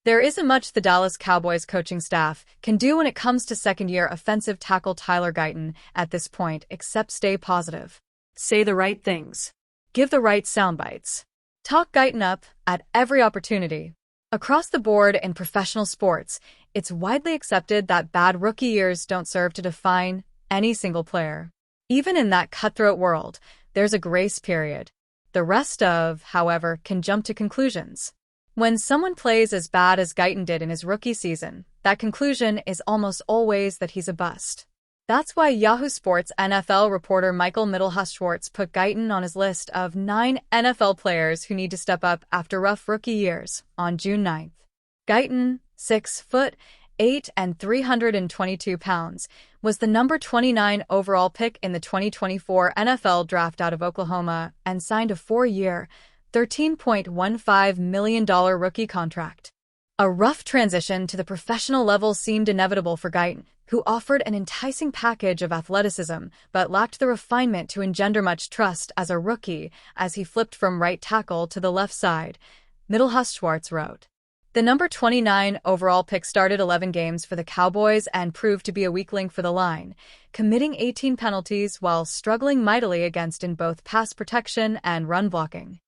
There isn't much the Dallas Cowboys coaching staff can do when it comes to second-year offensive tackle Tyler Guyton at this point except stay positive. Say the right things. Give the right sound bites. Talk Guyton up at every opportunity. Across the board in professional sports, it's widely accepted that bad rookie years don't serve to define any single player. Even in that cutthroat world, there's a grace period. The rest however, can jump to conclusions. When someone plays as bad as Guyton did in his rookie season, that conclusion is almost always that he's a bust. That's why Yahoo Sports NFL reporter Michael Mittelhus-Schwartz put Guyton on his list of 9 NFL players who need to step up after rough rookie years on June 9th. Guyton, 6'8" and 322 pounds, was the number 29 overall pick in the 2024 NFL Draft out of Oklahoma and signed a 4-year, $13.15 million rookie contract. A rough transition to the professional level seemed inevitable for Guyton, who offered an enticing package of athleticism but lacked the refinement to engender much trust as a rookie as he flipped from right tackle to the left side, Mittelhus-Schwartz wrote. The number 29 overall pick started 11 games for the Cowboys and proved to be a weak link for the line, committing 18 penalties while struggling mightily against in both pass protection and run blocking.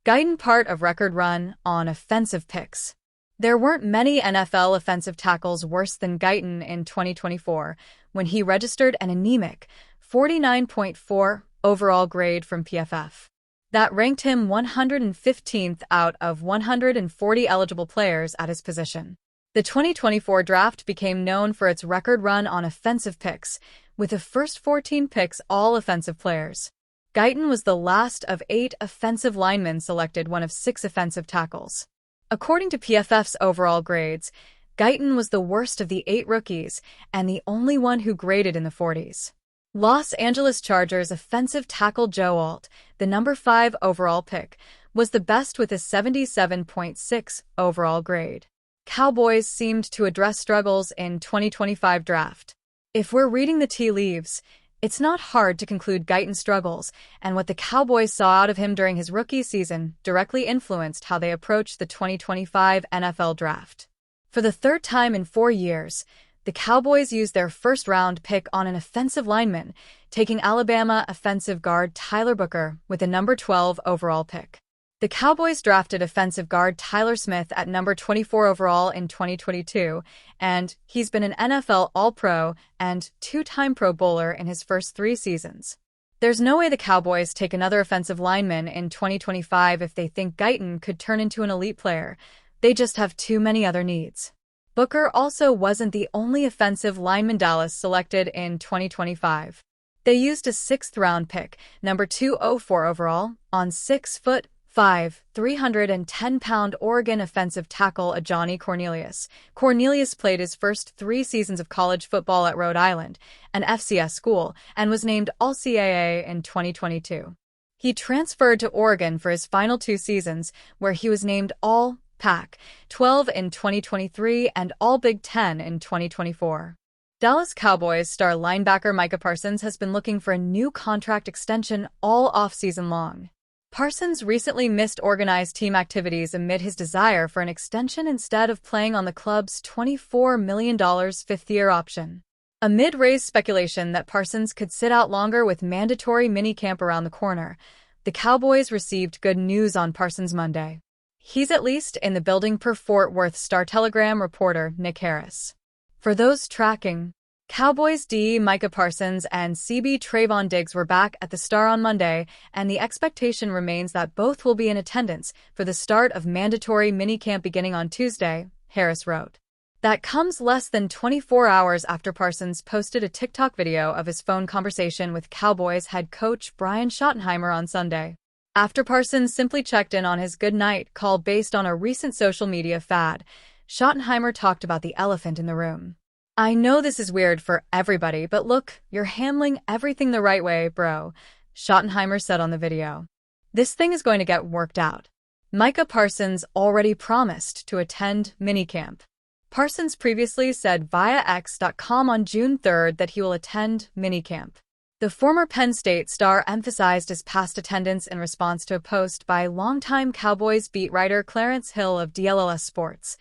Guyton part of record run on offensive picks. There weren't many NFL offensive tackles worse than Guyton in 2024 when he registered an anemic 49.4 overall grade from PFF. That ranked him 115th out of 140 eligible players at his position. The 2024 draft became known for its record run on offensive picks, with the first 14 picks all offensive players. Guyton was the last of 8 offensive linemen selected, one of 6 offensive tackles. According to PFF's overall grades, Guyton was the worst of the 8 rookies and the only one who graded in the 40s. Los Angeles Chargers offensive tackle Joe Alt, the number 5 overall pick, was the best with a 77.6 overall grade. Cowboys seemed to address struggles in 2025 draft. If we're reading the tea leaves, it's not hard to conclude Guyton's struggles and what the Cowboys saw out of him during his rookie season directly influenced how they approached the 2025 NFL Draft. For the third time in 4 years, the Cowboys used their first-round pick on an offensive lineman, taking Alabama offensive guard Tyler Booker with the number 12 overall pick. The Cowboys drafted offensive guard Tyler Smith at number 24 overall in 2022, and he's been an NFL All-Pro and 2-time Pro Bowler in his first 3 seasons. There's no way the Cowboys take another offensive lineman in 2025 if they think Guyton could turn into an elite player. They just have too many other needs. Booker also wasn't the only offensive lineman Dallas selected in 2025. They used a 6th-round pick, number 204 overall, on 6'5", 310-pound Oregon offensive tackle Ajani Cornelius. Cornelius played his first 3 seasons of college football at Rhode Island, an FCS school, and was named All-CAA in 2022. He transferred to Oregon for his final 2 seasons, where he was named All-Pac-12 in 2023 and All-Big Ten in 2024. Dallas Cowboys star linebacker Micah Parsons has been looking for a new contract extension all offseason long. Parsons recently missed organized team activities amid his desire for an extension instead of playing on the club's $24 million 5th-year option. Amid raised speculation that Parsons could sit out longer with mandatory minicamp around the corner, the Cowboys received good news on Parsons Monday. He's at least in the building per Fort Worth Star-Telegram reporter Nick Harris. For those tracking, Cowboys D. Micah Parsons and CB Trayvon Diggs were back at the Star on Monday, and the expectation remains that both will be in attendance for the start of mandatory minicamp beginning on Tuesday, Harris wrote. That comes less than 24 hours after Parsons posted a TikTok video of his phone conversation with Cowboys head coach Brian Schottenheimer on Sunday. After Parsons simply checked in on his good-night call based on a recent social media fad, Schottenheimer talked about the elephant in the room. "I know this is weird for everybody, but look, you're handling everything the right way, bro," Schottenheimer said on the video. "This thing is going to get worked out." Micah Parsons already promised to attend minicamp. Parsons previously said via X.com on June 3rd that he will attend minicamp. The former Penn State star emphasized his past attendance in response to a post by longtime Cowboys beat writer Clarence Hill of DLLS Sports.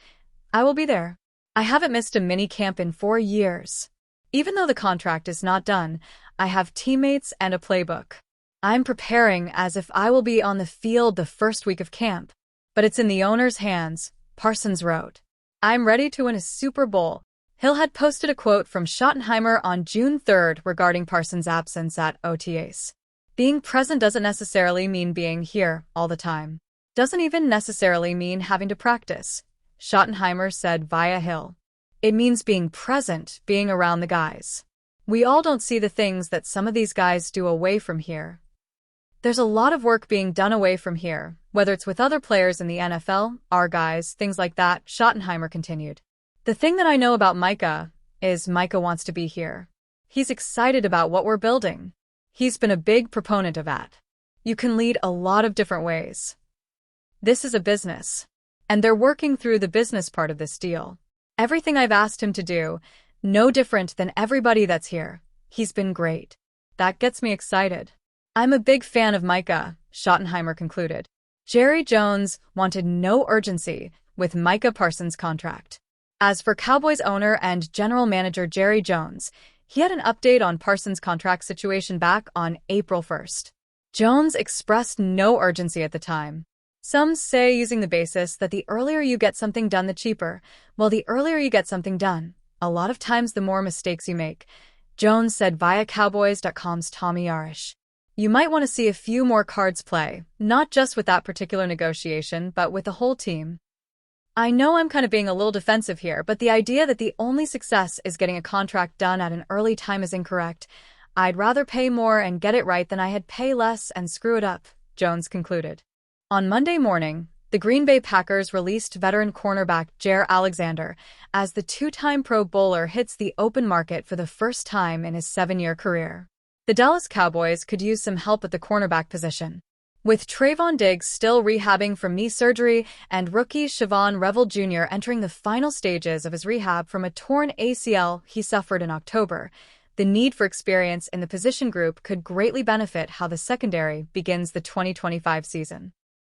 I will be there. I haven't missed a mini camp in 4 years. Even though the contract is not done, I have teammates and a playbook. I'm preparing as if I will be on the field the first week of camp. But it's in the owner's hands, Parsons wrote. I'm ready to win a Super Bowl. Hill had posted a quote from Schottenheimer on June 3rd regarding Parsons' absence at OTAs. Being present doesn't necessarily mean being here all the time. Doesn't even necessarily mean having to practice, Schottenheimer said via Hill. It means being present, being around the guys. We all don't see the things that some of these guys do away from here. There's a lot of work being done away from here, whether it's with other players in the NFL, our guys, things like that, Schottenheimer continued. The thing that I know about Micah is Micah wants to be here. He's excited about what we're building. He's been a big proponent of that. You can lead a lot of different ways. This is a business, and they're working through the business part of this deal. Everything I've asked him to do, no different than everybody that's here. He's been great. That gets me excited. I'm a big fan of Micah, Schottenheimer concluded. Jerry Jones wanted no urgency with Micah Parsons' contract. As for Cowboys owner and general manager Jerry Jones, he had an update on Parsons' contract situation back on April 1st. Jones expressed no urgency at the time. Some say using the basis that the earlier you get something done, the cheaper. Well, the earlier you get something done, a lot of times the more mistakes you make, Jones said via Cowboys.com's Tommy Arish. You might want to see a few more cards play, not just with that particular negotiation, but with the whole team. I know I'm kind of being a little defensive here, but the idea that the only success is getting a contract done at an early time is incorrect. I'd rather pay more and get it right than I had pay less and screw it up, Jones concluded. On Monday morning, the Green Bay Packers released veteran cornerback Jaire Alexander as the two-time Pro Bowler hits the open market for the first time in his 7-year career. The Dallas Cowboys could use some help at the cornerback position. With Trayvon Diggs still rehabbing from knee surgery and rookie Siobhan Revel Jr. entering the final stages of his rehab from a torn ACL he suffered in October, the need for experience in the position group could greatly benefit how the secondary begins the 2025 season.